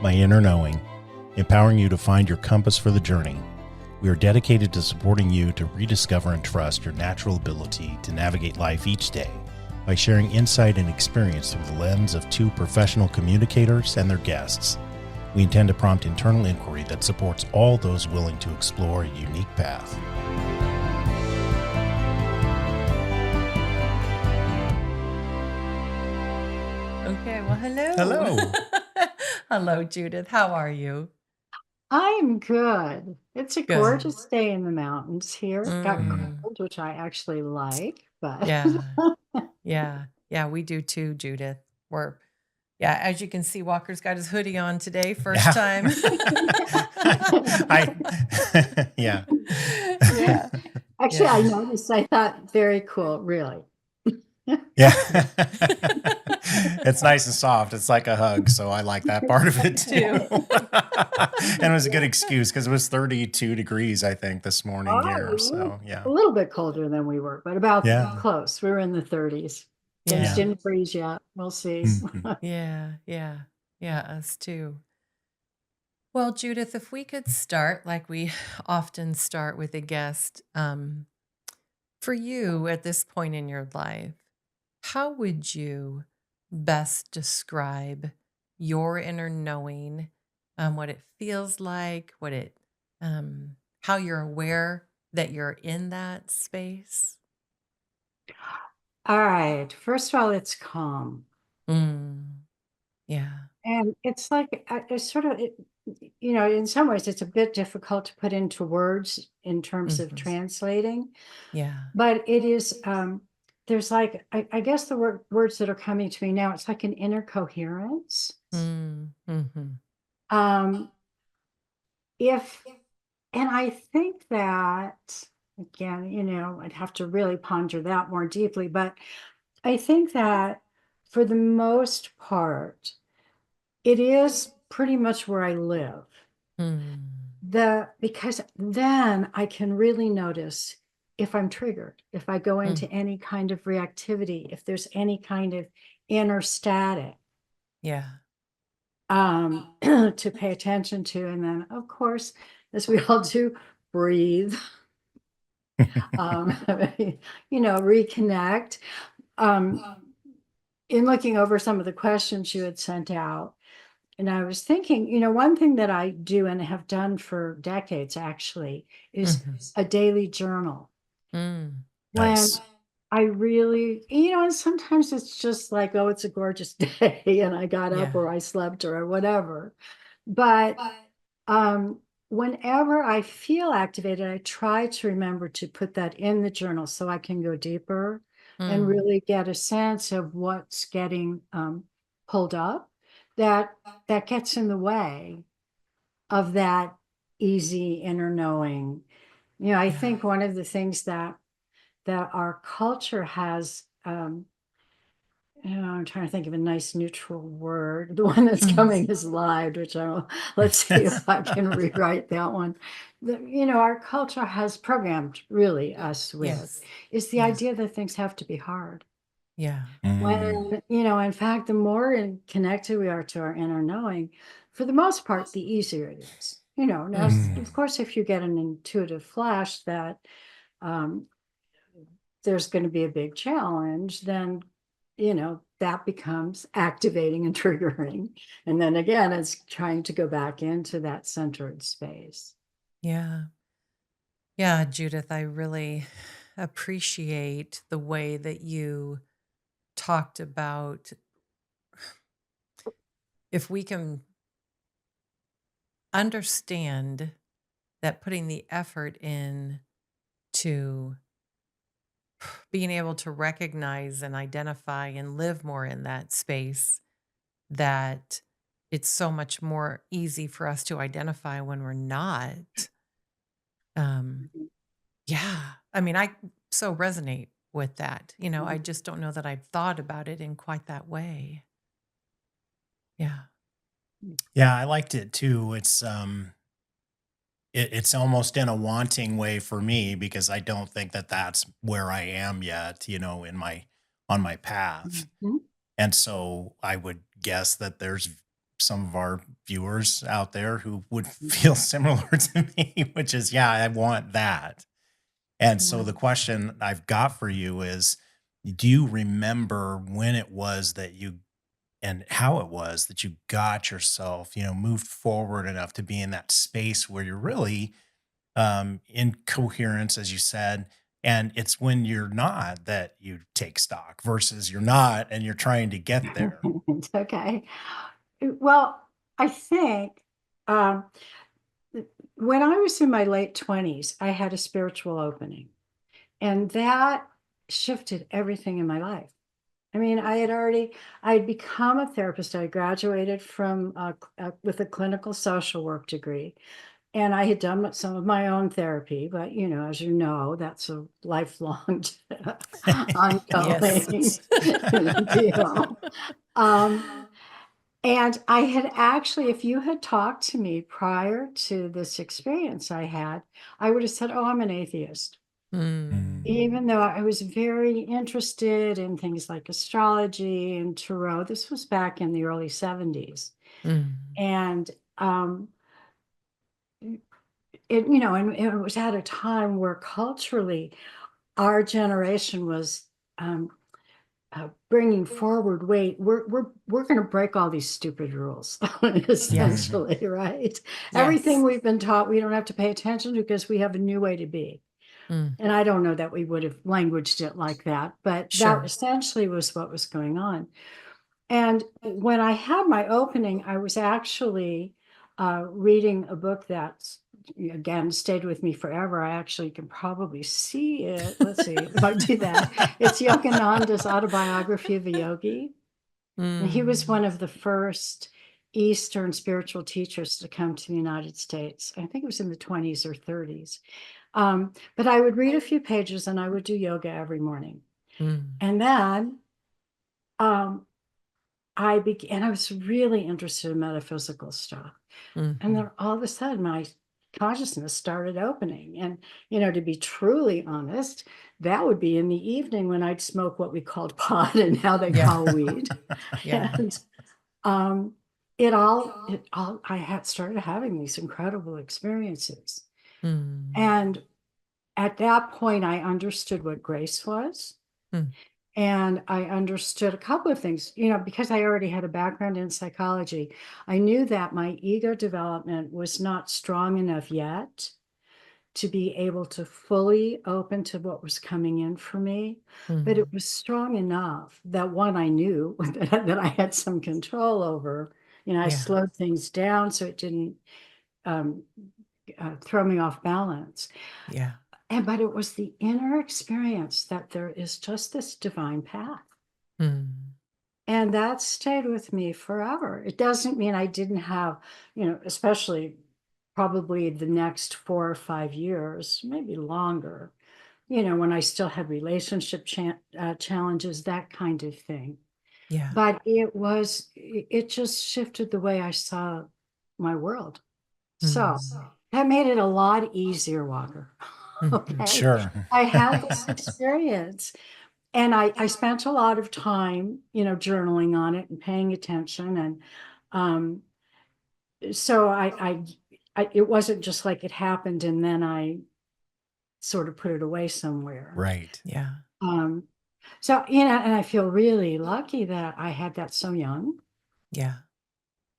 My Inner Knowing, empowering you to find your compass for the journey. We are dedicated to supporting you to rediscover and trust your natural ability to navigate life each day by sharing insight and experience through the lens of two professional communicators and their guests. We intend to prompt internal inquiry that supports all those willing to explore a unique path. Okay, well, hello. Hello. Hello, Judith. How are you? I'm good. It's a Good. gorgeous day in the mountains here. It got Mm, cold, which I actually like, but yeah, yeah, we do too, Judith. As you can see, Walker's got his hoodie on today, first Yeah. time. Yeah. Yeah, actually, I yeah. noticed, I thought, very cool, really. Yeah. It's nice and soft. It's like a hug. So I like that part of it too. And it was a good excuse because it was 32 degrees, I think, this morning here. So yeah. A little bit colder than we were, but about Yeah. close. We were in the 30s. Things Yeah, didn't freeze yet. We'll see. Mhm. yeah, us too. Well, Judith, if we could start like we often start with a guest, for you at this point in your life, how would you best describe your inner knowing, what it feels like, how you're aware that you're in that space? All right. First of all, it's calm. Mm, yeah. And it's like, it's sort of, in some ways, it's a bit difficult to put into words in terms of Mhm. translating, Yeah. but it is, there's like, I guess the words that are coming to me now, it's like an inner coherence. Mm-hmm. Um, if, and I think that, again, I'd have to really ponder that more deeply, but I think that for the most part, it is pretty much where I live. Mm. Because then I can really notice if I'm triggered, if I go into Mm. any kind of reactivity, if there's any kind of inner static Yeah. to pay attention to. And then, of course, as we all do, breathe, reconnect. In looking over some of the questions you had sent out, and I was thinking, one thing that I do and have done for decades actually is Mhm. a daily journal. Mm. When Nice. I really, and sometimes it's just like, oh, it's a gorgeous day and I got up Yeah. or I slept or whatever. But whenever I feel activated, I try to remember to put that in the journal so I can go deeper and Mm. really get a sense of what's getting pulled up that gets in the way of that easy inner knowing. I Yeah. think one of the things that our culture has, I'm trying to think of a nice neutral word. The one that's coming is lied, which let's see if I can rewrite that one. Our culture has programmed really us with Yes. is the Yeah. idea that things have to be hard. Yeah. Mm. When, in fact, the more connected we are to our inner knowing, for the most part, the easier it is. Now, of course, if you get an intuitive flash that there's going to be a big challenge, then, that becomes activating and triggering. And then again, it's trying to go back into that centered space. Yeah. Yeah, Judith, I really appreciate the way that you talked about if we can understand that putting the effort in to being able to recognize and identify and live more in that space, that it's so much more easy for us to identify when we're not. Um, yeah, I mean, I so resonate with that. I just don't know that I've thought about it in quite that way. Yeah. Yeah, I liked it too. It's almost in a wanting way for me because I don't think that that's where I am yet, on my path. Mhm. And so I would guess that there's some of our viewers out there who would feel similar to me, which is, yeah, I want that. And so Yeah. the question I've got for you is, do you remember when it was that you and how it was that you got yourself, moved forward enough to be in that space where you're really in coherence, as you said. And it's when you're not that you take stock versus you're not and you're trying to get there. It's okay. Well, I think um, when I was in my late 20s, I had a spiritual opening, and that shifted everything in my life. I mean, I had become a therapist. I graduated from with a clinical social work degree, and I had done some of my own therapy. But as you know, that's a lifelong, Yes. ongoing deal. And I had actually, if you had talked to me prior to this experience I had, I would have said, "Oh, I'm an atheist." Mm. Even though I was very interested in things like astrology and tarot. This was back in the early 70s. Mm. And and it was at a time where culturally our generation was bringing forward, wait, we're going to break all these stupid rules, essentially, right? Everything Yes. we've been taught, we don't have to pay attention to because we have a new way to be. Mm. And I don't know that we would have languaged it like that, but that Sure. essentially was what was going on. And when I had my opening, I was actually reading a book that's, again, stayed with me forever. I actually can probably see it. Let's see if I do that. It's Yogananda's Autobiography of a Yogi. And he was Mm. one of the first Eastern spiritual teachers to come to the United States. I think it was in the 20s or 30s. But I would read a few pages and I would do yoga every morning. Mm. And then I was really interested in metaphysical stuff. And Mhm. then all of a sudden my consciousness started opening. And, to be truly honest, that would be in the evening when I'd smoke what we called pot and now they Yeah. call weed. Yeah. And I had started having these incredible experiences. Mm. And at that point, I understood what grace was. Mm. And I understood a couple of things, because I already had a background in psychology. I knew that my ego development was not strong enough yet to be able to fully open to what was coming in for me. But it Mm. was strong enough that one, I knew that I had some control over. I Yeah. slowed things down so it didn't throw me off balance. Yeah. But it was the inner experience that there is just this divine path. Mm. And that stayed with me forever. It doesn't mean I didn't have, especially probably the next 4 or 5 years, maybe longer, when I still had relationship challenges, that kind of thing. Yeah. But it just shifted the way I saw my world. So that made it a lot easier, Walker. Mhm. Okay. Sure. I had this experience and I spent a lot of time, journaling on it and paying attention. And so it wasn't just like it happened and then I sort of put it away somewhere. Right. Yeah. So, and I feel really lucky that I had that so young Yeah.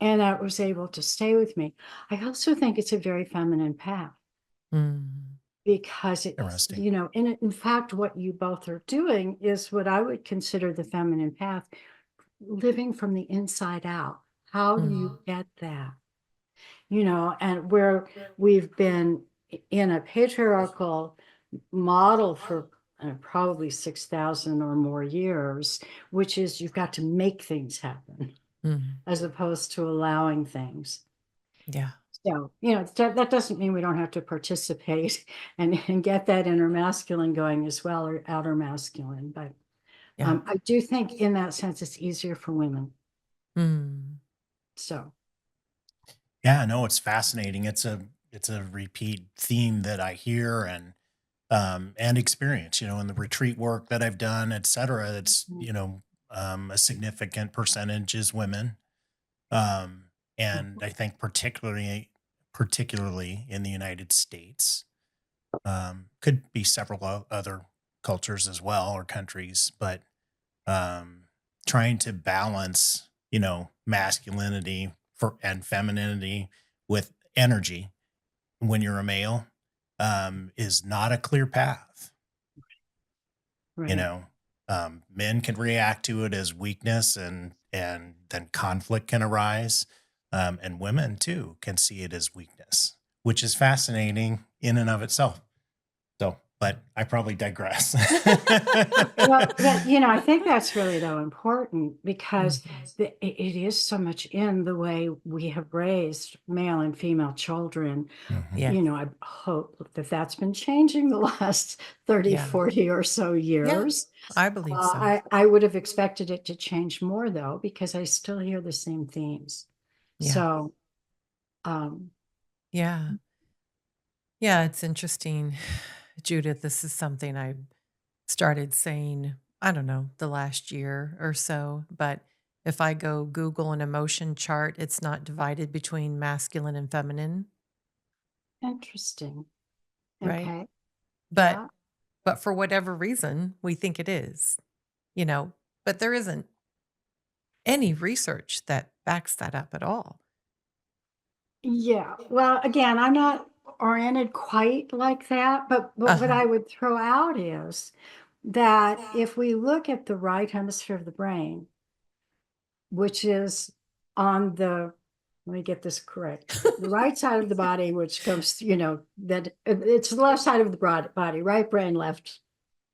and that was able to stay with me. I also think it's a very feminine path. Mm. Because it's, Interesting. and in fact, what you both are doing is what I would consider the feminine path, living from the inside out. How do you get that? And where we've been in a patriarchal model for probably 6,000 or more years, which is you've got to make things happen Mm. as opposed to allowing things. Yeah. So, that doesn't mean we don't have to participate and get that inner masculine going as well, or outer masculine. But Yeah. I do think in that sense, it's easier for women. Mm. So, Yeah, no, it's fascinating. It's a repeat theme that I hear and experience, in the retreat work that I've done, et cetera. It's, mhm, a significant percentage is women. Um, And I think particularly in the United States, could be several other cultures as well, or countries, but um, trying to balance, masculinity and femininity with energy when you're a male, is not a clear path. You Right. know, men can react to it as weakness, and then conflict can arise, and women too can see it as weakness, which is fascinating in and of itself. So, but I probably digress. Well, I think that's really though important because Mhm. it is so much in the way we have raised male and female children. Mhm. Yes. I hope that that's been changing the last 30, Yeah. 40 or so Yeah. years. I believe so. I would have expected it to change more though, because I still hear the same themes. Yeah. So, um, Yeah. Yeah. It's interesting, Judith. This is something I started saying, I don't know, the last year or so. But if I go Google an emotion chart, it's not divided between masculine and feminine, interesting. right? Okay. But Yeah. but for whatever reason, we think it is, you know, but there isn't any research that backs that up at all. Yeah. Well, again, I'm not oriented quite like that, but what Uh-huh. I would throw out is that if we look at the right hemisphere of the brain, which is on the, let me get this correct, the right side of the body, which comes, that it's the left side of the body, right brain, left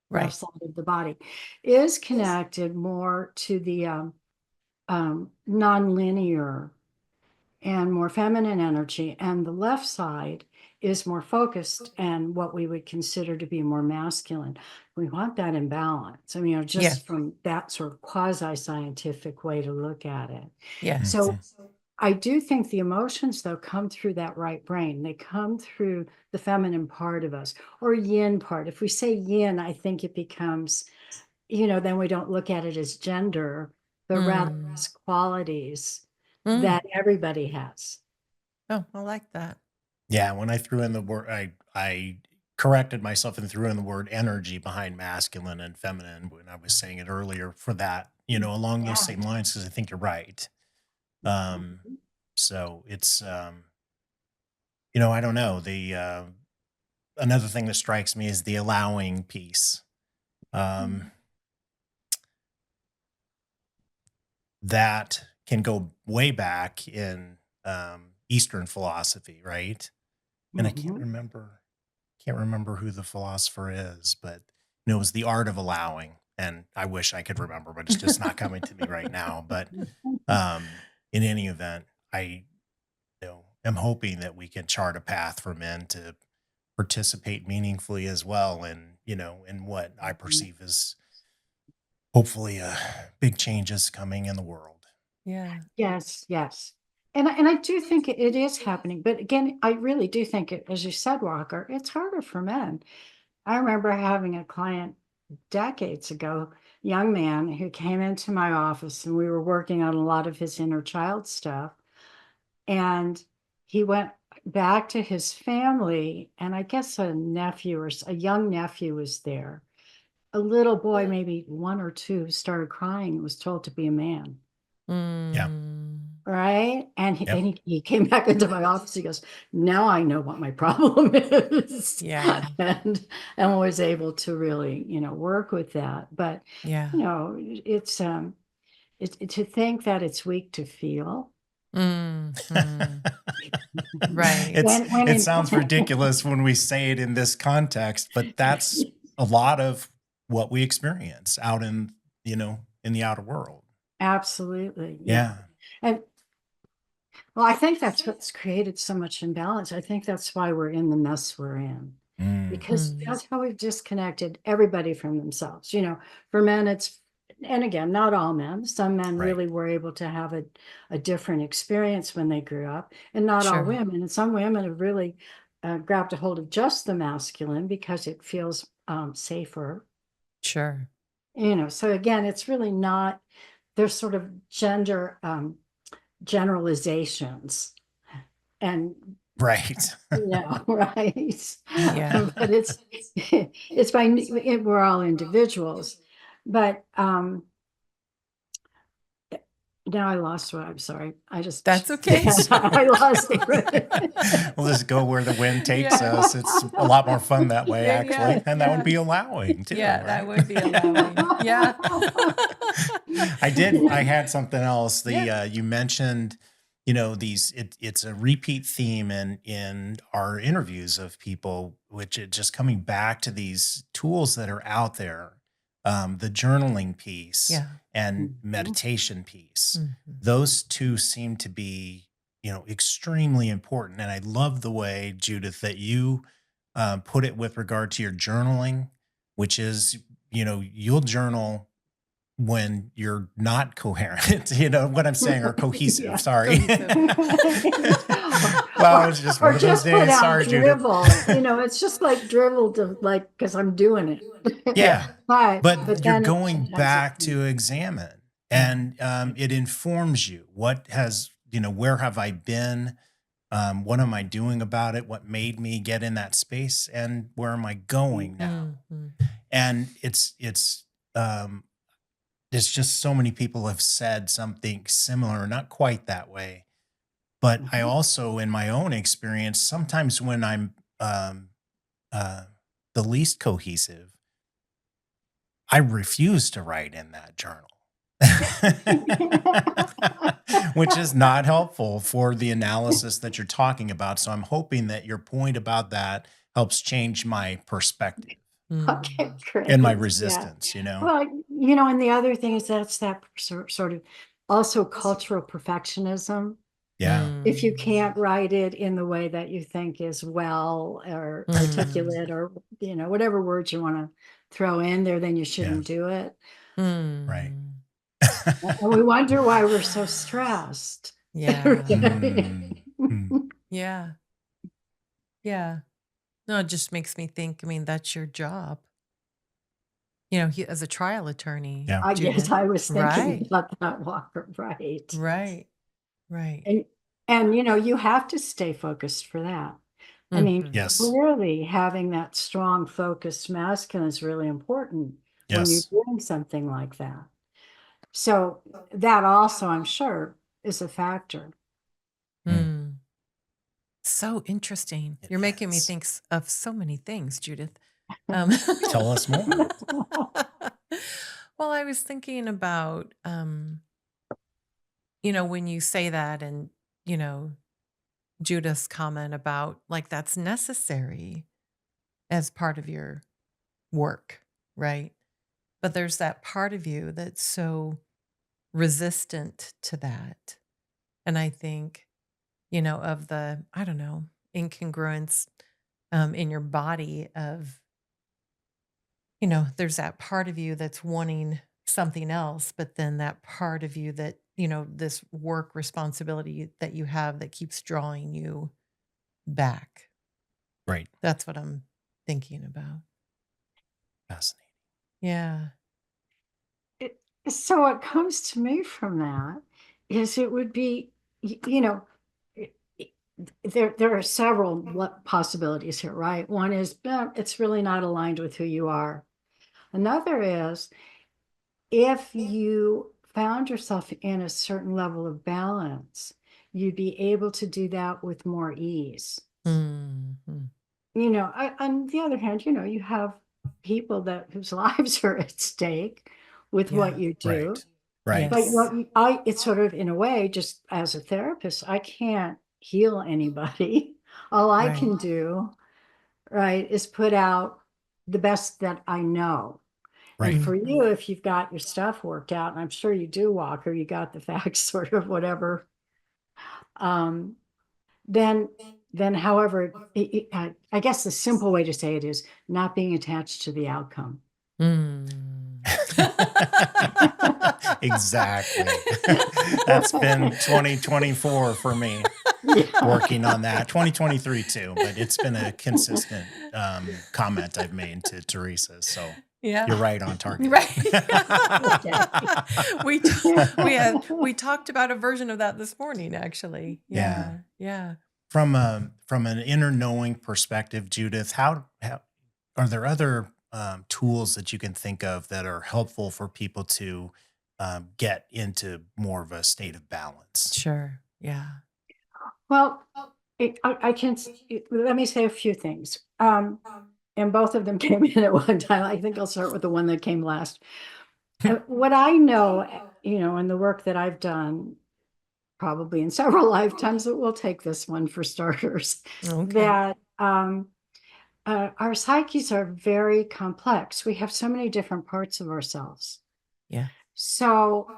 Right. side of the body, is connected more to the nonlinear and more feminine energy, and the left side is more focused and what we would consider to be more masculine. We want that in balance. I mean, Yes. just from that sort of quasi-scientific way to look at it. Yes. So Mhm. I do think the emotions, though, come through that right brain. They come through the feminine part of us, or yin part. If we say yin, I think it becomes, then we don't look at it as gender, but rather as qualities Mm. that everybody has. Oh, I like that. Yeah, when I threw in the word, I corrected myself and threw in the word energy behind masculine and feminine when I was saying it earlier, for that, along those Yeah. same lines, because I think you're right. Um, Mhm. so it's, I don't know. Another thing that strikes me is the allowing piece. Um, that can go way back in Eastern philosophy, right? And I can't Mhm. remember who the philosopher is, but it was the art of allowing. And I wish I could remember, but it's just not coming to me right now. But in any event, I am hoping that we can chart a path for men to participate meaningfully as well, and in what I perceive as hopefully big changes coming in the world. Yeah. Yes, yes. And I do think it is happening. But again, I really do think it, as you said, Walker, it's harder for men. I remember having a client decades ago, young man who came into my office, and we were working on a lot of his inner child stuff. And he went back to his family, and I guess a young nephew was there. A little boy, maybe one or two, started crying and was told to be a man. Yeah. Mm. Right. And Yep. he came back into my office. He goes, now I know what my problem is. Yeah. And was able to really, work with that. But, Yeah. it's to think that it's weak to feel. Mhm. Right. When It in sounds ridiculous when we say it in this context, but that's a lot of what we experience out in the outer world. absolutely. Yeah. Yeah. And well, I think that's what's created so much imbalance. I think that's why we're in the mess we're in, Mm. because Mm. that's how we've disconnected everybody from themselves. For men, and again, not all men, some men Right. really were able to have a different experience when they grew up, and not all Sure. women. And some women have really grabbed a hold of just the masculine because it feels safer. Sure. So again, it's really not, there's sort of gender generalizations and, Right. right. Yeah. But it's we're all individuals, but, now I lost what I'm sorry. That's okay. I lost it. We'll just go where the wind takes Yeah. us. It's a lot more fun that way, Yeah, actually. And that yeah. would be allowing too. Yeah, that right? would be allowing. Yeah. I had something else. Yeah. You mentioned, it's a repeat theme in our interviews of people, which it just coming back to these tools that are out there, the journaling piece Yeah. and Mhm. meditation piece. Mhm. Those two seem to be, extremely important. And I love the way, Judith, that you put it with regard to your journaling, which is, you'll journal when you're not coherent, you know what I'm saying, or cohesive. Yeah. Sorry. Or- Well, it's just one of those just put days. out Sorry, Judith. drivel. It's just like drivel to because I'm doing it. Yeah. But But you're then going sometimes back to examine, and it informs you what has, where have I been? What am I doing about it? What made me get in that space? And where am I going now? Mhm. And it's just so many people have said something similar, not quite that way. But I also, in my own experience, sometimes when I'm um, uh, the least cohesive, I refuse to write in that journal, which is not helpful for the analysis that you're talking about. So I'm hoping that your point about that helps change my perspective Okay, great. and my Yeah. resistance, Well, and the other thing is that's that sort of also cultural perfectionism. Yeah. If you can't write it in the way that you think is well or articulate or, whatever words you want to throw in there, then you shouldn't do it. Right. And we wonder why we're so stressed. Yeah. Mm. Yeah. Yeah. No, it just makes me think, that's your job. As a trial attorney. Yeah. I guess Judith. I was thinking Right. about that, Walker, right. Right. Right. And you have to stay focused for that. I mean, Mhm. Yes. clearly having that strong, focused masculine is really important when you're Yes. doing something like that. So that also, I'm sure, is a factor. Mm. So interesting. It You're making me is. think of so many things, Judith. Tell us more. Well, I was thinking about, when you say that and, Judith's comment about like that's necessary as part of your work, right? But there's that part of you that's so resistant to that. And I think, of the, I don't know, incongruence in your body of, there's that part of you that's wanting something else, but then that part of you that, this work responsibility that you have that keeps drawing you back. Right. That's what I'm thinking about. Fascinating. Yeah. So what comes to me from that is it would be, there are several possibilities here, right? One is it's really not aligned with who you are. Another is if you found yourself in a certain level of balance, you'd be able to do that with more ease. Mhm. On the other hand, you have people whose lives are at stake with what you do. Right. But Yes. it's sort of in a way, just as a therapist, I can't heal anybody. All I Right. can do, right, is put out the best that I know. Right. And for you, if you've got your stuff worked out, and I'm sure you do, Walker, you got the facts, sort of whatever. Then, however, I guess the simple way to say it is not being attached to the outcome. Mm. Exactly. That's been 2024 for me, working on that. 2023 too, but it's been a consistent comment I've made to Theresa. So Yeah. You're right on target. Right. We talked about a version of that this morning, actually. Yeah. Yeah. From an inner knowing perspective, Judith, how are there other tools that you can think of that are helpful for people to get into more of a state of balance? Sure. Yeah. Well, I can, let me say a few things. And both of them came in at one time. I think I'll start with the one that came last. What I know, in the work that I've done, probably in several lifetimes, but we'll take this one for starters, Okay. that our psyches are very complex. We have so many different parts of ourselves. Yeah. So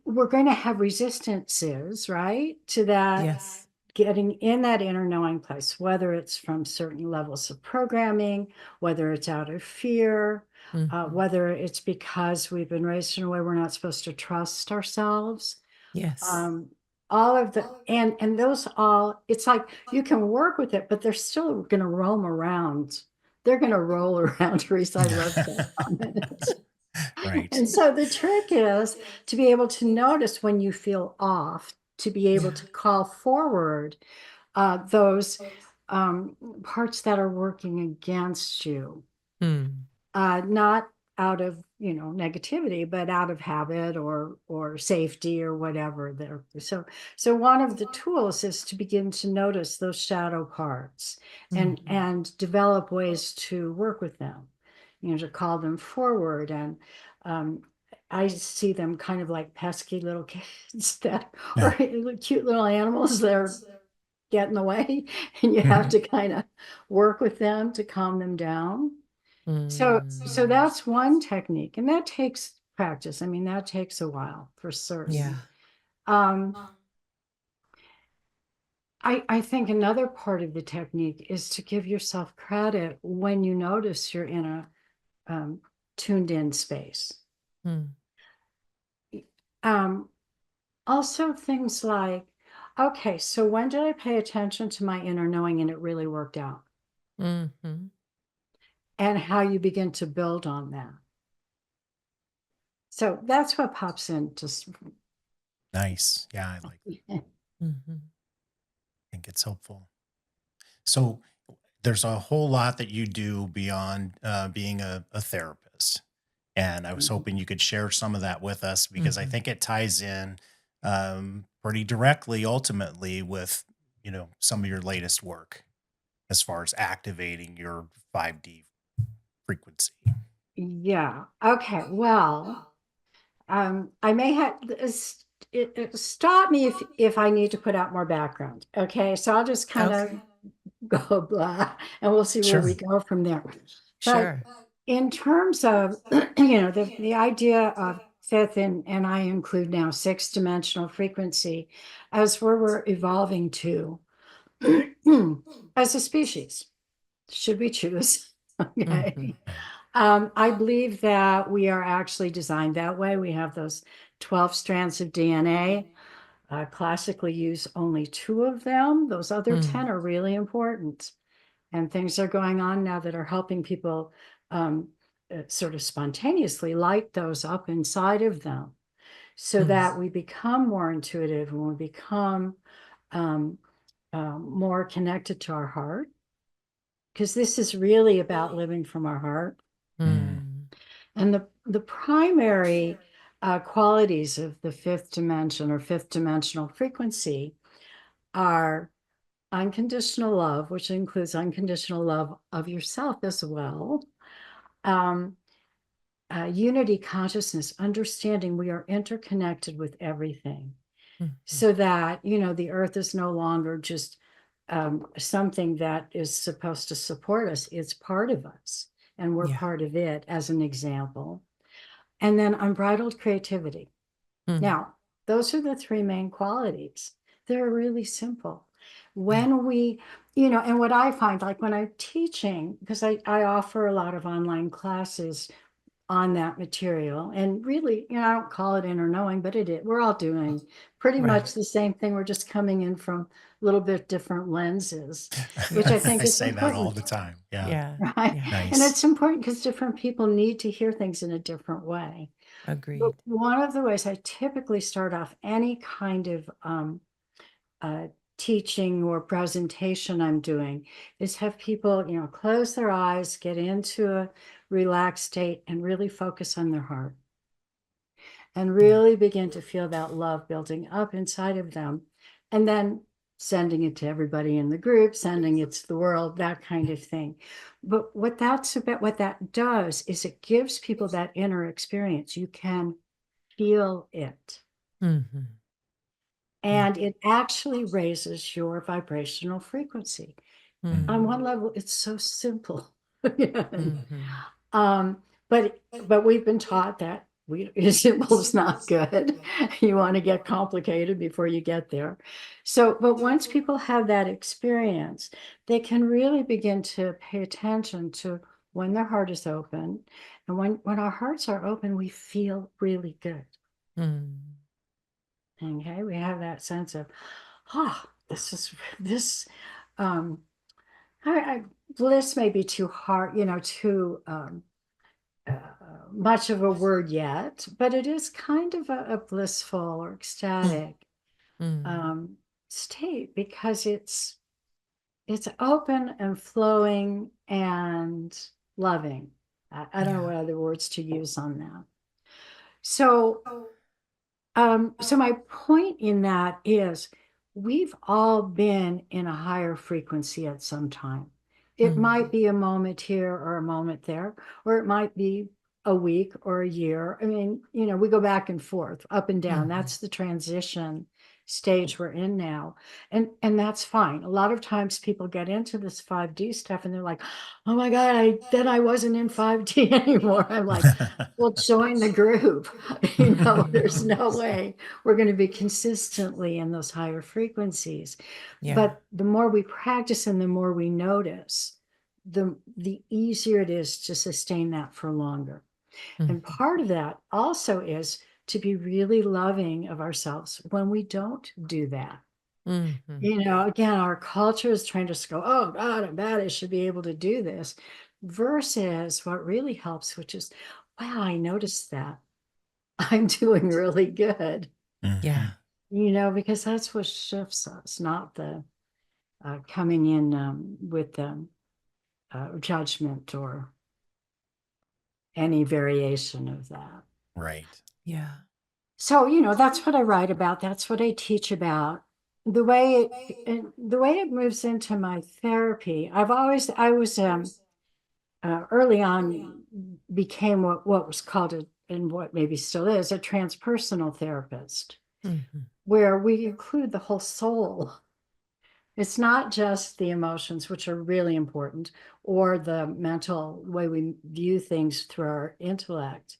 we're going to have resistances, right, to that. Yes. Getting in that inner knowing place, whether it's from certain levels of programming, whether it's out of fear, whether it's because we've been raised in a way we're not supposed to trust ourselves. Yes. All of the, and those all, it's like you can work with it, but they're still going to roam around. They're going to roll around. Teresa, I love that comment. Right. And so the trick is to be able to notice when you feel off, to be able to call forward those parts that are working against you, not out of negativity, but out of habit or safety or whatever. There, so one of the tools is to begin to notice those shadow parts and develop ways to work with them, to call them forward. And I see them kind of like pesky little kids that are cute little animals that are get in the way, and you have to kind of work with them to calm them down. So that's one technique, and that takes practice. I mean, that takes a while for certain. Yeah. I think another part of the technique is to give yourself credit when you notice you're in a tuned in space. Also things like, okay, so when did I pay attention to my inner knowing and it really worked out? And how you begin to build on that. So that's what pops in. Just nice. Yeah, I like it. I think it's helpful. So there's a whole lot that you do beyond being a therapist. And I was hoping you could share some of that with us, because I think it ties in pretty directly, ultimately, with, some of your latest work as far as activating your 5D frequency. Yeah. Okay. Well, I may have stop me if I need to put out more background. Okay. So I'll just kind of go blah, and we'll see where we go from there. Sure. But in terms of, the idea of fifth, and I include now 6-dimensional frequency as where we're evolving to as a species, should we choose. Okay. I believe that we are actually designed that way. We have those 12 strands of DNA. Classically use only 2 of them. Those other 10 are really important. And things are going on now that are helping people sort of spontaneously light those up inside of them, so that we become more intuitive and we become more connected to our heart. Because this is really about living from our heart. And the primary qualities of the 5th dimension or 5th dimensional frequency are unconditional love, which includes unconditional love of yourself as well. Unity consciousness, understanding we are interconnected with everything, so that, the earth is no longer just something that is supposed to support us. It's part of us, and we're part of it, as an example. And then unbridled creativity. Now, those are the 3 main qualities. They're really simple. When we, and what I find, like when I'm teaching, because I offer a lot of online classes on that material. And really, I don't call it inner knowing, but it is. We're all doing pretty Right. much the same thing. We're just coming in from a little bit different lenses, which I Yes. think I is say that all important, the time. Yeah. Yeah. right? Yeah. And Nice. it's important because different people need to hear things in a different way. But Agreed. one of the ways I typically start off any kind of teaching or presentation I'm doing is have people, close their eyes, get into a relaxed state, and really focus on their heart. And really begin to feel that love building up inside of them. And then sending it to everybody in the group, sending it to the world, that kind of thing. But what that does is it gives people that inner experience. You can feel it. Mm-hmm. And it actually raises your vibrational frequency. Mm-hmm. On one level, it's so simple. Mm-hmm. But we've been taught that simple is not good. You want to get complicated before you get there. But once people have that experience, they can really begin to pay attention to when their heart is open. And when our hearts are open, we feel really good. Mm. Okay, we have that sense of, this bliss may be too hard, too much of a word yet, but it is kind of a blissful or ecstatic state, because it's open and flowing and loving. I don't know what other words to use on that. So my point in that is we've all been in a higher frequency at some time. It might be a moment here or a moment there, or it might be a week or a year. I mean, we go back and forth, up and down. That's the transition stage we're in now. And that's fine. A lot of times people get into this 5D stuff and they're like, oh my God, I wasn't in 5D anymore. I'm like, well, join the group. There's no way we're going to be consistently in those higher frequencies. But the more we practice and the more we notice, the easier it is to sustain that for longer. And part of that also is to be really loving of ourselves when we don't do that. Again, our culture is trying to go, oh God, I'm bad, I should be able to do this, versus what really helps, which is, wow, I noticed that I'm doing really good. Yeah. Because that's what shifts us, not the coming in with judgment or any variation of that. Right. Yeah. So, that's what I write about. That's what I teach about. The way it moves into my therapy, I was early on became what was called and what maybe still is a transpersonal therapist, where we include the whole soul. It's not just the emotions, which are really important, or the mental way we view things through our intellect,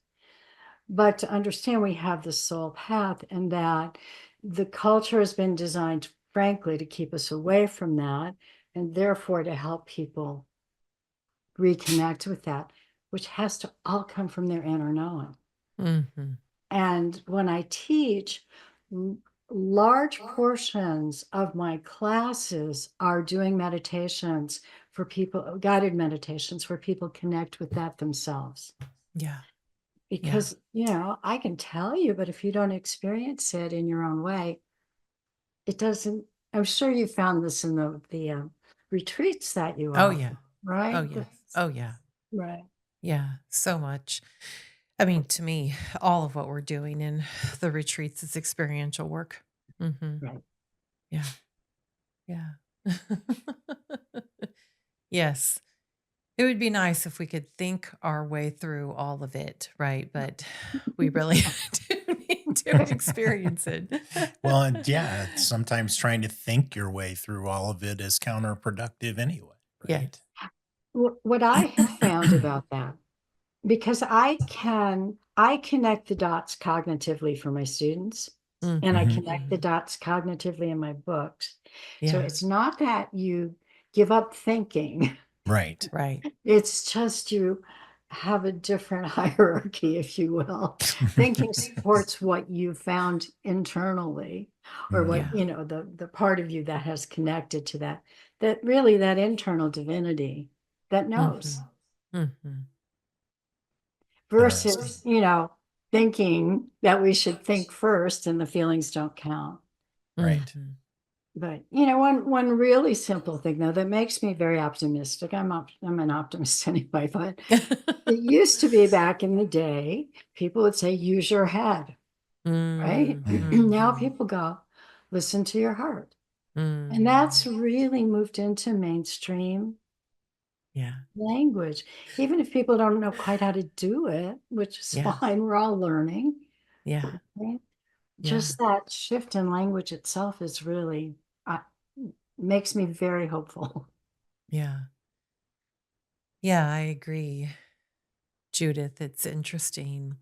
but to understand we have the soul path, and that the culture has been designed, frankly, to keep us away from that, and therefore to help people reconnect with that, which has to all come from their inner knowing. And when I teach, large portions of my classes are doing meditations for people, guided meditations where people connect with that themselves. Yeah. Because, I can tell you, but if you don't experience it in your own way, it doesn't. I'm sure you found this in the retreats that you Oh, offer, yeah. right? Oh, yeah. Oh, yeah. Right. Yeah. So much. I mean, to me, all of what we're doing in the retreats is experiential work. Right. Yeah. Yeah. Yes. It would be nice if we could think our way through all of it, right? But we really do need to experience it. Well, and yeah, sometimes trying to think your way through all of it is counterproductive anyway, right? What I have found about that, because I connect the dots cognitively for my students, and I connect the dots cognitively in my books. So it's not that you give up thinking. Right. Right. It's just you have a different hierarchy, if you will. Thinking supports what you found internally, or what, Yeah. the part of you that has connected to that really that internal divinity that knows, Mm-hmm. versus, Interesting. thinking that we should think first and the feelings don't count. Right. Mm-hmm. But one really simple thing though that makes me very optimistic. I'm an optimist anyway, but it used to be back in the day, people would say, use your head, right? Now people go, listen to your heart. And that's really moved into mainstream Yeah. language. Even if people don't know quite how to do it, which is Yeah. fine, we're all learning. Yeah. Right? Yeah. Just that shift in language itself is really makes me very hopeful. Yeah. Yeah, I agree, Judith. It's interesting.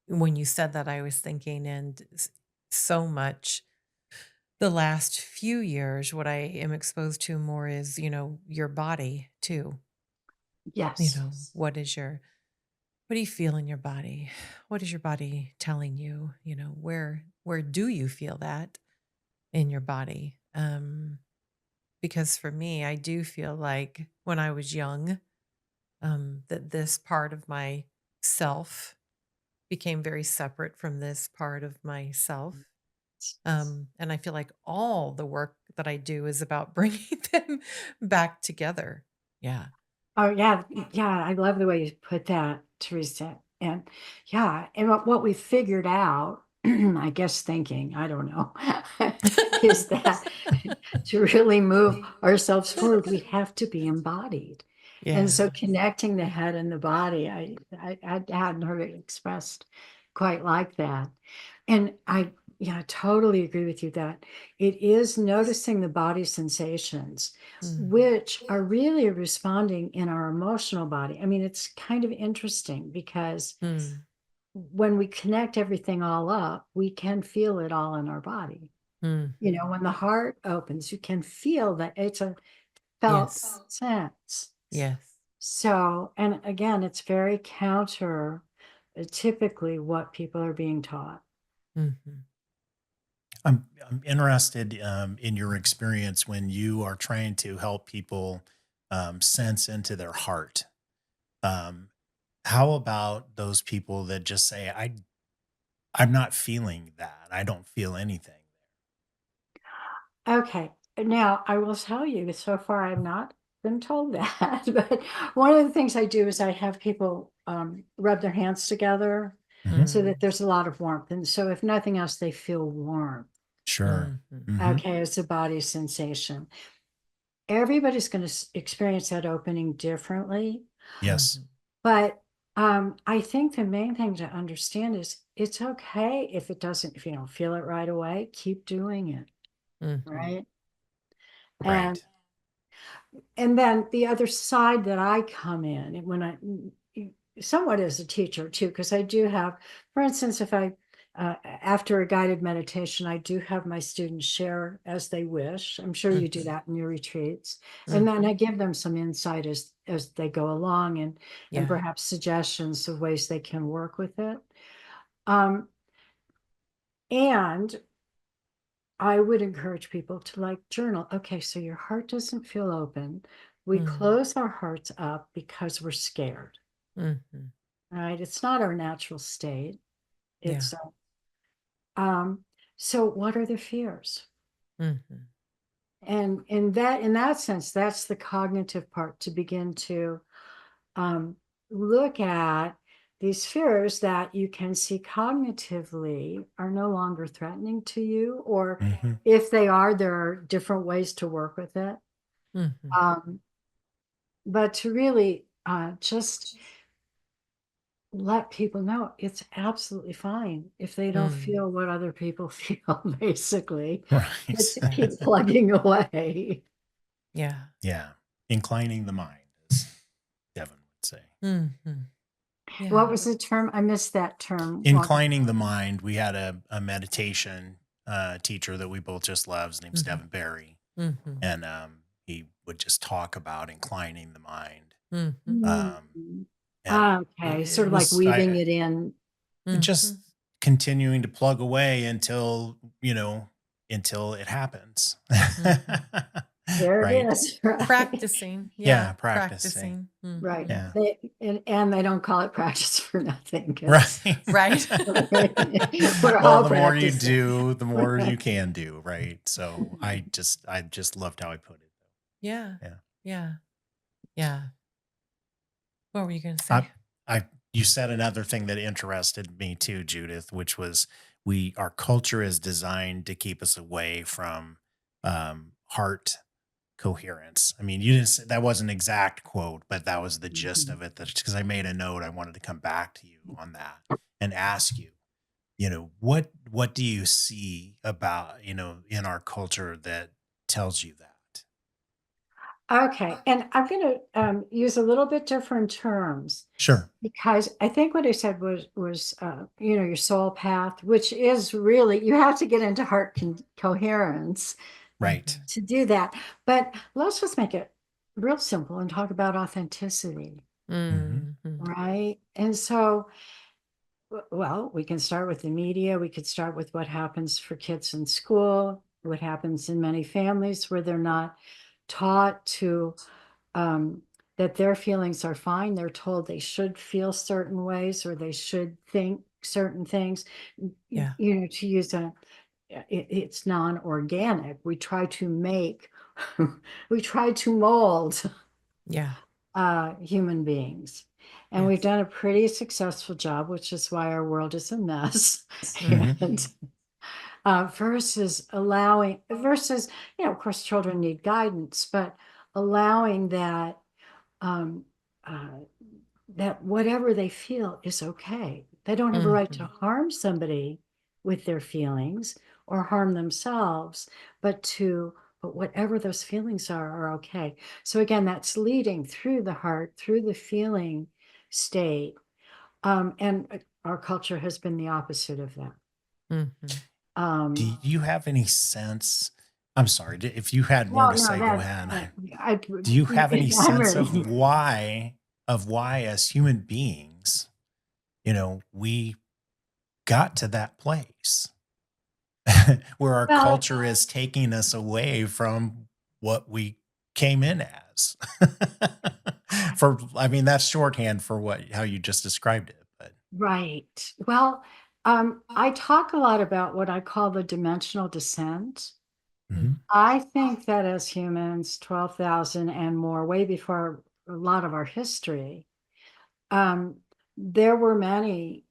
When you said that, I was thinking, and so much the last few years, what I am exposed to more is, your body too. Yes. What do you feel in your body? What is your body telling you? Where do you feel that in your body? Because for me, I do feel like when I was young, that this part of myself became very separate from this part of myself. And I feel like all the work that I do is about bringing them back together. Yeah. Oh yeah, I love the way you put that, Teresa. And yeah, and what we figured out, I guess thinking, I don't know, is that to really move ourselves forward, we have to be embodied. And so connecting the head and the body, I hadn't heard it expressed quite like that. And I totally agree with you that it is noticing the body sensations, which are really responding in our emotional body. I mean, it's kind of interesting because when we connect everything all up, we can feel it all in our body. When the heart opens, you can feel that it's a felt sense. Yes. So, and again, it's very counter typically what people are being taught. I'm interested in your experience when you are trying to help people sense into their heart. How about those people that just say, I'm not feeling that. I don't feel anything. Okay. Now, I will tell you, so far I've not been told that, but one of the things I do is I have people rub their hands together so that there's a lot of warmth. And so if nothing else, they feel warm. Sure. Okay, it's a body sensation. Everybody's going to experience that opening differently. Yes. But I think the main thing to understand is it's okay if if you don't feel it right away, keep doing it. Right. Right. And then the other side that I come in when I somewhat as a teacher too, because I do have, for instance, if I after a guided meditation, I do have my students share as they wish. I'm sure you do that in your retreats. And then I give them some insight as they go along and perhaps suggestions of ways they can work with it. And I would encourage people to journal. Okay, so your heart doesn't feel open. We close our hearts up because we're scared. Right? It's not our natural state. It's so what are the fears? And in that sense, that's the cognitive part, to begin to look at these fears that you can see cognitively are no longer threatening to you, or if they are, there are different ways to work with it. But to really just let people know it's absolutely fine if they don't feel what other people feel, basically. Right. It's to keep plugging away. Yeah. Yeah. Inclining the mind, as Devin would say. What was the term? I missed that term. Inclining the mind. We had a meditation teacher that we both just love. His name's Devin Barry. And he would just talk about inclining the mind. And Okay, it sort of like was, weaving it in. just Mhm. continuing to plug away until, until it happens. Mhm. There it Right. is, right? Practicing. Yeah, Yeah. practicing. Practicing. Right. Mhm. Yeah. And they don't call it practice for nothing, Right. 'cause Right. we're Well, all the more you practicing. do, the more you Right. can do, right? So I just loved how I put it. Yeah. Yeah. Yeah. Yeah. What were you going to I, say? you said another thing that interested me too, Judith, which was our culture is designed to keep us away from heart coherence. I mean, you didn't say, that wasn't an exact quote, but that was the gist Mhm. of it. That because I made a note, I wanted to come back to you on that and ask you, what do you see about, in our culture that tells you that? Okay, and I'm gonna use a little bit different terms, Sure. because I think what I said was your soul path, which is really, you have to get into heart coherence Right. Mhm. to do that. But let's just make it real simple and talk about authenticity, Hmm. Mhm. right? And so, well, we can start with the media. We could start with what happens for kids in school, what happens in many families where they're not taught to um, that their feelings are fine. They're told they should feel certain ways or they should think certain things. Yeah. To use it's non-organic. We try to make, we try to mold Yeah. human beings. And we've Yes. done a pretty successful job, which is why our world is a mess. Hmm. And versus of course, children need guidance, but allowing that um, uh, that whatever they feel is okay. They don't have a right to Mhm. harm somebody with their feelings or harm themselves, but whatever those feelings are okay. So again, that's leading through the heart, through the feeling state. And our culture has been the opposite of that. Mhm. Do Um, you have any sense? I'm sorry, if you had more no, to no, say, go that ahead. I, Do you have any I'm sense ready. of why as human beings, we got to that place where our Well, culture is taking us away from what we came in as? I mean, that's shorthand for how you just described it, but right. Well, I talk a lot about what I call the dimensional descent. Mhm. Mhm. I think that as humans, 12,000 and more, way before a lot of our history, um, there were many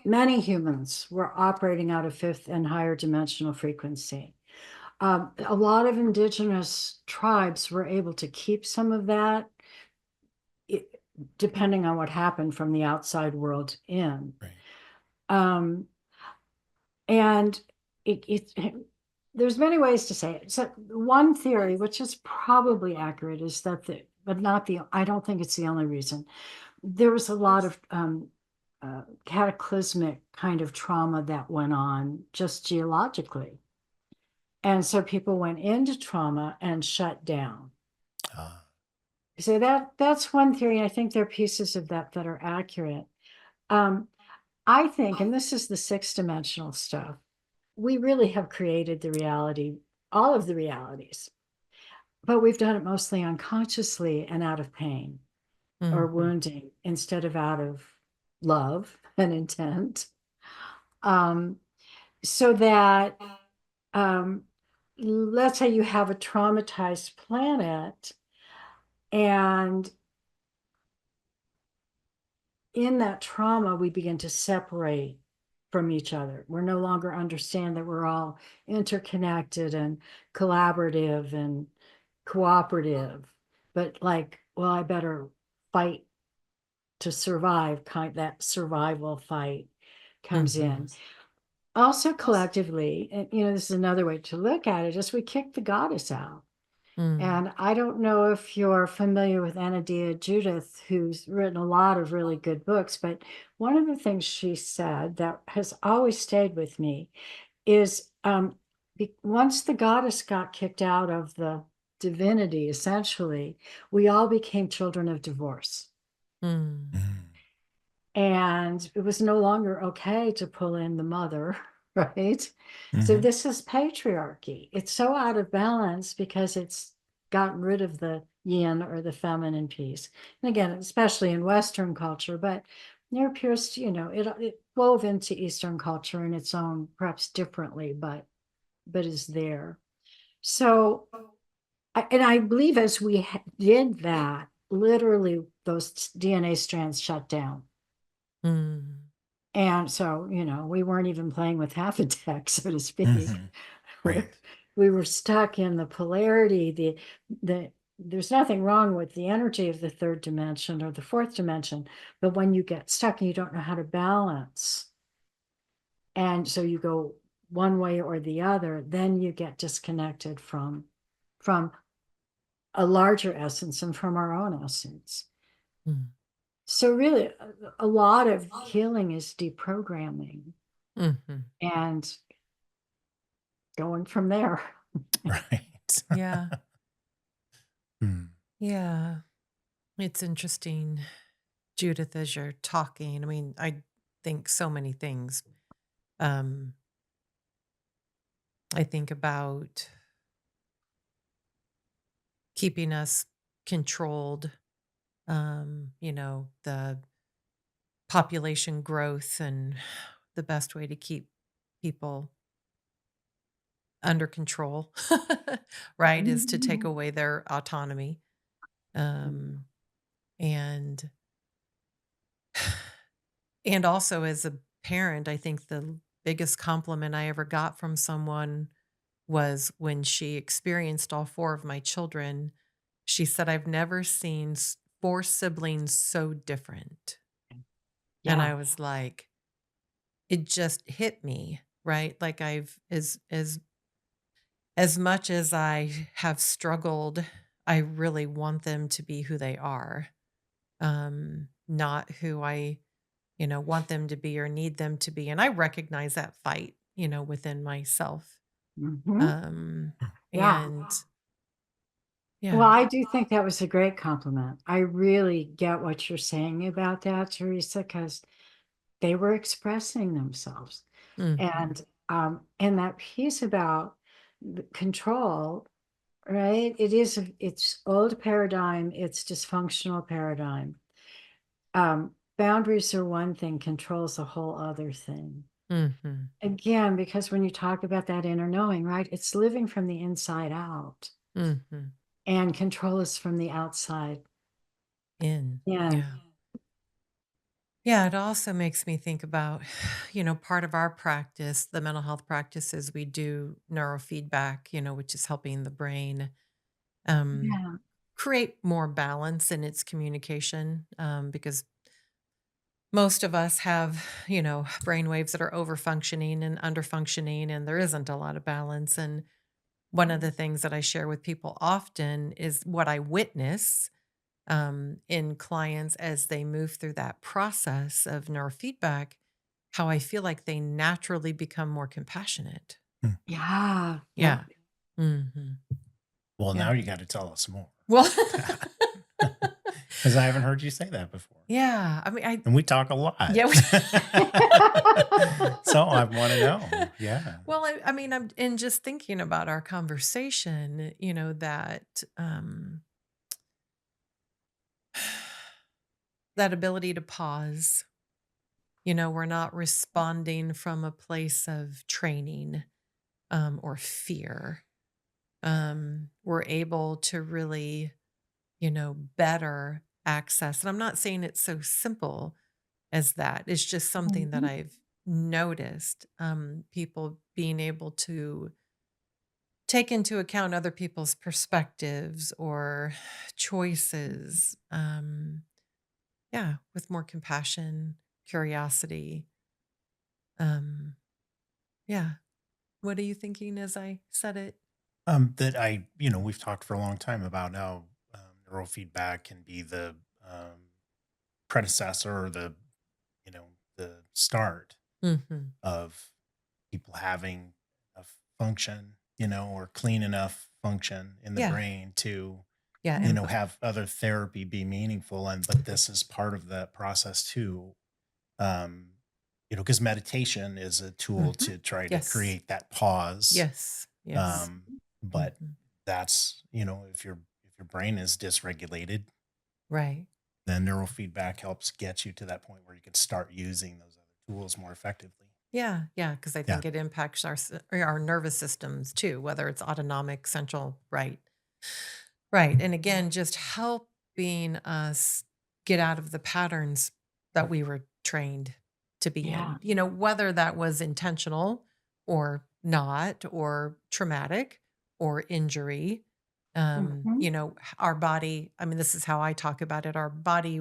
many humans were operating out of fifth and higher dimensional frequency. A lot of indigenous tribes were able to keep some of that, i- depending on what happened from the outside world in. Right. Um, and it there's many ways to say it. So one theory, which is probably accurate, is that but not the, I don't think it's the only reason. There was a lot of cataclysmic kind of trauma that went on just geologically. And so people went into trauma and shut down. Uh, So that's one theory. And I think there are pieces of that that are accurate. Um, I think, and this is the sixth dimensional stuff, we really have created the reality, all of the realities, but we've done it mostly unconsciously and out of pain or Mhm. wounding instead of out of love and intent. Um, so that, um, let's say you have a traumatized planet, and in that trauma, we begin to separate from each other. We're no longer understand that we're all interconnected and collaborative and cooperative, but like, well, I better fight to survive, that survival fight comes Mhm. in. Also collectively, and this is another way to look at it, is we kick the goddess out. Mm. And I don't know if you're familiar with Anadia Judith, who's written a lot of really good books, but one of the things she said that has always stayed with me is once the goddess got kicked out of the divinity, essentially, we all became children of divorce. Mm. And it was no longer okay to pull in the mother, right? So Mhm. this is patriarchy. It's so out of balance because it's gotten rid of the yin or the feminine piece. And again, especially in Western culture, but there appears to, it wove into Eastern culture in its own, perhaps differently, but is there. So, and I believe as we did that, literally those DNA strands shut down. Mm. And so, we weren't even playing with half a deck, so to speak. Mhm. Right. We were stuck in the polarity, there's nothing wrong with the energy of the third dimension or the fourth dimension, but when you get stuck and you don't know how to balance, and so you go one way or the other, then you get disconnected from a larger essence and from our own essence. Mm. So really, a lot of healing is deprogramming Mhm. and going from there. Right. Yeah. Hmm. Yeah. It's interesting, Judith, as you're talking. I mean, I think so many things. Um, I think about keeping us controlled, the population growth and the best way to keep people under control, right, is to take away their autonomy. Um, and and also as a parent, I think the biggest compliment I ever got from someone was when she experienced all four of my children. She said, "I've never seen four siblings so different." And Yeah. I was like, it just hit me, right? Like I've as much as I have struggled, I really want them to be who they are. Not who I, want them to be or need them to be. And I recognize that fight, within myself. Mhm. Um, Yeah. and Well, yeah. I do think that was a great compliment. I really get what you're saying about that, Teresa, because they were expressing themselves. Mhm. And that piece about the control, right? It's old paradigm, it's dysfunctional paradigm. Boundaries are one thing, control's a whole other thing. Mhm. Again, because when you talk about that inner knowing, right, it's living from the inside out, Mhm. and control is from the outside In. in. Yeah. Yeah, it also makes me think about, part of our practice, the mental health practice is we do neurofeedback, which is helping the brain um, Yeah. create more balance in its communication because most of us have, brain waves that are over functioning and under functioning, and there isn't a lot of balance. And one of the things that I share with people often is what I witness in clients as they move through that process of neurofeedback, how I feel like they naturally become more compassionate. Hmm. Yeah. Yep. Yeah. Hmm. Well, Yeah. now you got to tell us more. Well, Because I haven't heard you say that before. yeah. I mean, And we talk a lot. yeah. So I want to know. Yeah. Well, I mean, I'm in just thinking about our conversation, that that ability to pause. We're not responding from a place of training or fear. We're able to really, better access. And I'm not saying it's so simple as that. It's just something that Mhm. I've noticed. People being able to take into account other people's perspectives or choices. Yeah, with more compassion, curiosity. Um, yeah. What are you thinking as I said it? That we've talked for a long time about how neurofeedback can be the predecessor or the start Hmm. of people having a function, or clean enough function in the Yeah. brain to, Yeah. And have other therapy be meaningful. But this is part of that process too. Um, because meditation is a tool Mhm. to try to Yes. create that pause. Yes. Yes. But Mhm. that's, if your brain is dysregulated, Right. then neurofeedback helps get you to that point where you can start using those other tools more effectively. Yeah. Yeah. Because I Yeah. think it impacts our nervous systems too, whether it's autonomic, central, right. Right. And again, just helping us get out of the patterns that we were trained to be Yeah. in, whether that was intentional or not, or traumatic or injury. Mhm. Our body, I mean, this is how I talk about it. Our body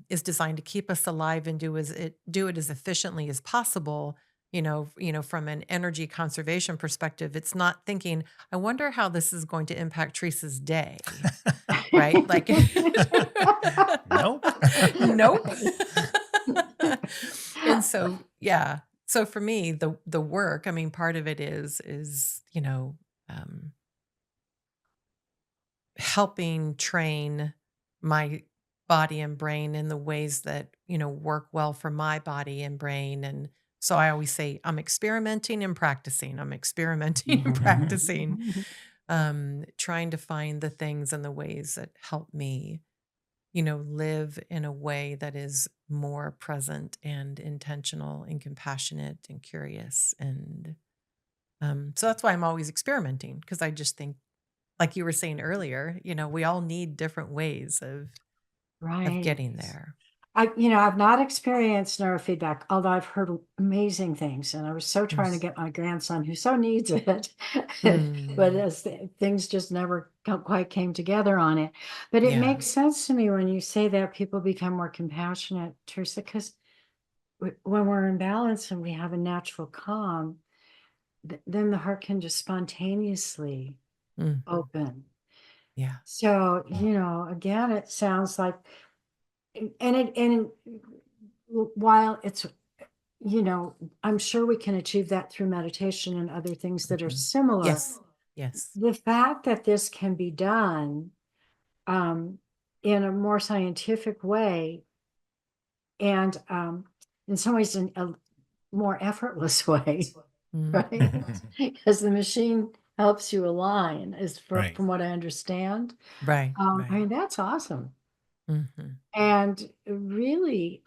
is designed to keep us alive and do it as efficiently as possible. From an energy conservation perspective, it's not thinking, I wonder how this is going to impact Teresa's day, right? Like, Nope. nope. And so, yeah. So for me, the work, I mean, part of it is helping train my body and brain in the ways that work well for my body and brain. And so I always say I'm experimenting and practicing, I'm experimenting and practicing, trying to find the things and the ways that help me live in a way that is more present and intentional and compassionate and curious. And so that's why I'm always experimenting, because I just think, like you were saying earlier, we all need different ways of Right. getting there. I've not experienced neurofeedback, although I've heard amazing things, and I was so trying to Mm. get my grandson who so needs it, but Mm. things just never quite came together on it. But it Yeah. makes sense to me when you say that people become more compassionate, Teresa, because when we're in balance and we have a natural calm, then the heart can just spontaneously Mhm. open. Yeah. So, again, it sounds like, and while it's, I'm sure we can achieve that through meditation and other things that are Mhm. similar. Yes. Yes. The fact that this can be done in a more scientific way, and in some ways in a more effortless way, right? Mhm. Because the machine helps you align, Right. from what I understand. Right. I Right. mean, that's awesome. Mhm. And really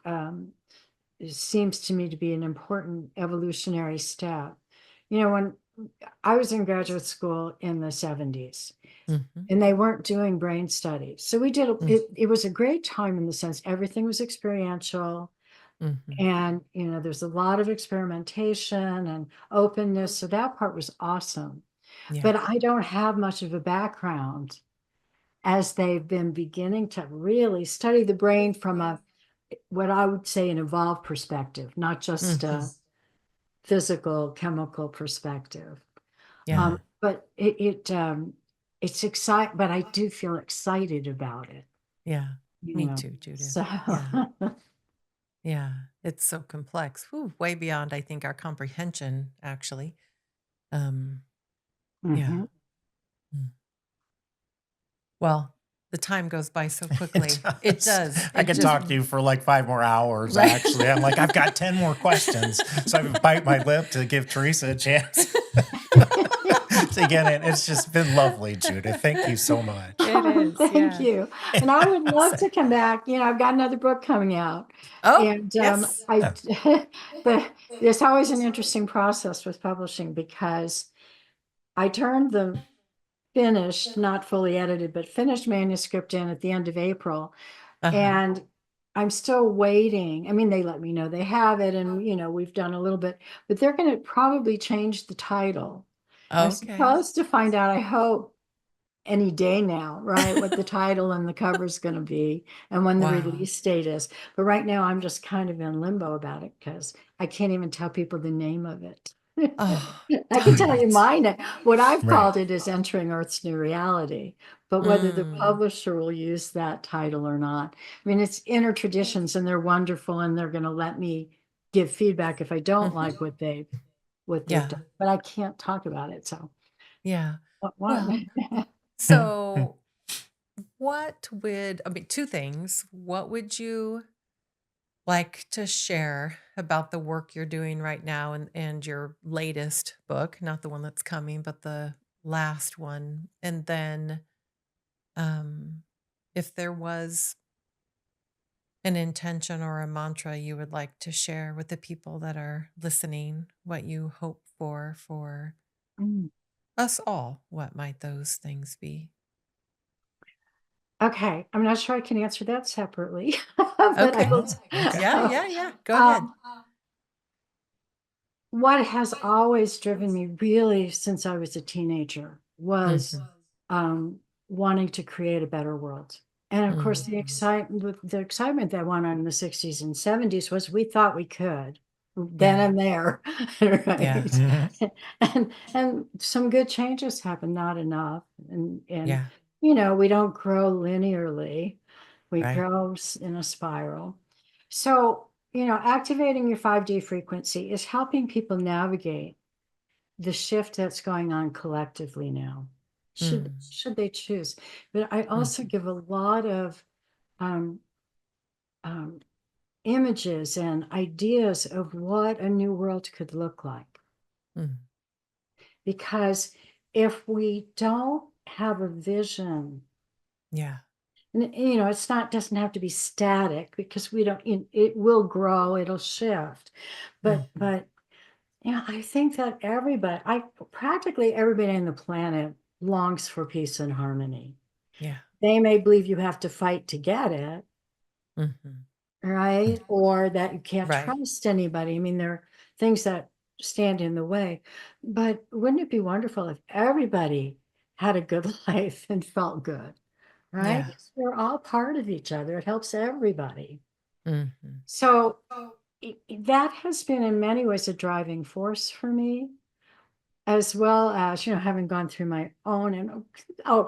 it seems to me to be an important evolutionary step. When I was in graduate school in the 70s, Mhm. and they weren't doing brain studies. So we did, Mm. it was a great time in the sense everything was experiential. Mhm. And, there's a lot of experimentation and openness. So that part was awesome. Yeah. But I don't have much of a background as they've been beginning to really study the brain from what I would say an evolved perspective, not just Mhm. a physical, chemical perspective. Yeah. But it's exciting, but I do feel excited about it, Yeah. you Me know. too, Judith. So Yeah. Yeah. It's so complex. Whew, way beyond, I think, our comprehension, actually. Yeah. mhm. Mm. Well, the time goes by so quickly. It does. I It could just talk to you for like 5 more hours, right. actually. I'm like, I've got 10 more questions. So I bite my lip to give Teresa a chance to get in. It's just been lovely, Judith. Thank you so much. It is. Thank Yeah. you. And I would love to come back. I've got another book coming out. Oh, And yes. there's always an interesting process with publishing, because I turned the finished, not fully edited, but finished manuscript in at the end of April. Uh-huh. And I'm still waiting. I mean, they let me know they have it, and we've done a little bit, but they're going to probably change the title. I'm Okay. supposed to find out, I hope, any day now, right? What the title and the cover is going to be, and when the Wow. release date is. But right now I'm just kind of in limbo about it, because I can't even tell people the name of it. Oh, I can darn tell you it. mine. What I've Right. called it is Entering Earth's New Reality. But whether the Mm. publisher will use that title or not, I mean, it's Inner Traditions, and they're wonderful, and they're going to let me give feedback if I don't Mhm. like what they've what they've Yeah. done, but I can't talk about it. So Yeah. what? Well, so what would, I mean, two things. What would you like to share about the work you're doing right now and your latest book, not the one that's coming, but the last one? And then if there was an intention or a mantra you would like to share with the people that are listening, what you hope for Mm. us all, what might those things be? Okay, I'm not sure I can answer that separately, but I Okay. will. Okay. Yeah. Go ahead. What has always driven me really since I was a teenager was wanting to create a better world. And of course, the excitement that went on in the 60s and 70s was we thought we could then and there, right? Mhm. And some good changes happened, not enough. And Yeah. we don't grow linearly. We Right. grow in a spiral. So, activating your 5D frequency is helping people navigate the shift that's going on collectively now, should they choose. But I also give a lot of um, images and ideas of what a new world could look like. Because if we don't have a vision, Yeah. and it's not, doesn't have to be static, because we don't, it will grow, it'll shift. But I think that practically everybody on the planet longs for peace and harmony. Yeah. They may believe you have to fight to get it, right? Or that you can't Right. trust anybody. I mean, there are things that stand in the way. But wouldn't it be wonderful if everybody had a good life and felt good, right? Yeah. Because we're all part of each other. It helps everybody. Mm-hmm. So that has been in many ways a driving force for me, as well as, having gone through my own and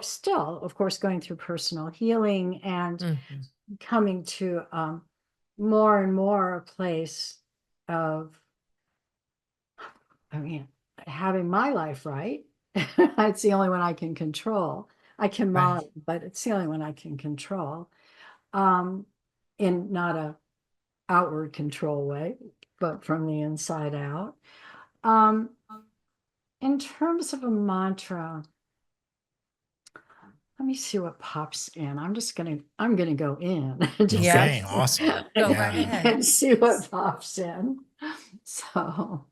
still, of course, going through personal healing and coming to more and more a place of, having my life right. It's the only one I can control. I can model, but it's the only one I can control. In not a outward control way, but from the inside out. In terms of a mantra, let me see what pops in. I'm gonna go in Okay, awesome. Go right ahead. and see what pops in. So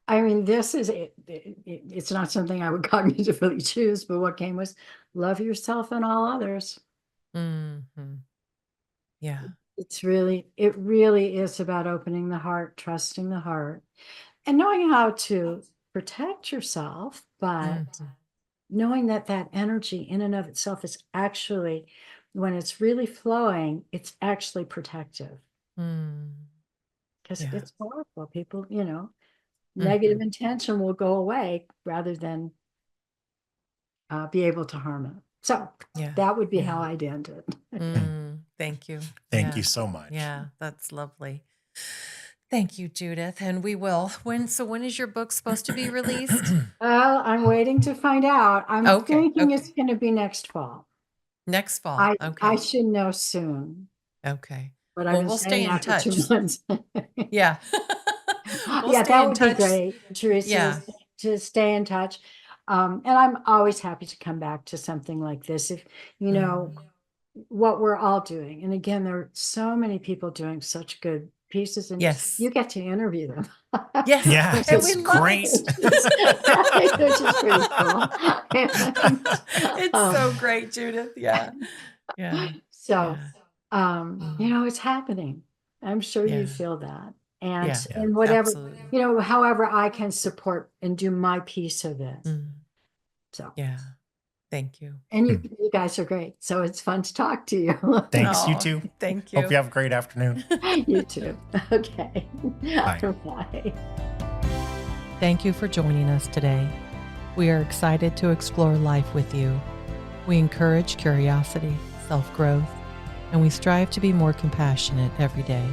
this is it's not something I would cognitively choose, but what came was love yourself and all others. Yeah. It really is about opening the heart, trusting the heart, and knowing how to protect yourself, but knowing that energy in and of itself is actually, when it's really flowing, it's actually protective. Because it's powerful. People, negative intention will go away rather than be able to harm it. So that would be how I'd end it. Thank you. Thank you so much. Yeah, that's lovely. Thank you, Judith. And we will. When is your book supposed to be released? Well, I'm waiting to find out. I'm thinking it's going to be next fall. Next fall. I should know soon. Okay. But I've been we'll saying stay in that for touch. 2 months. Yeah. That would be great, Theresa, to stay in touch. And I'm always happy to come back to something like this. If what we're all doing. And again, there are so many people doing such good pieces, and you get to interview them. Yes. Yeah, it's great. Which is pretty cool. It's so great, Judith. Yeah. Yeah. So, it's happening. I'm sure you feel that. And whatever, absolutely. however I can support and do my piece of it. So, yeah. Thank you. And you guys are great. So it's fun to talk to you. Thanks, you too. Thank you. Hope you have a great afternoon. You too. Okay. Bye. Bye. Thank you for joining us today. We are excited to explore life with you. We encourage curiosity, self-growth, and we strive to be more compassionate every day.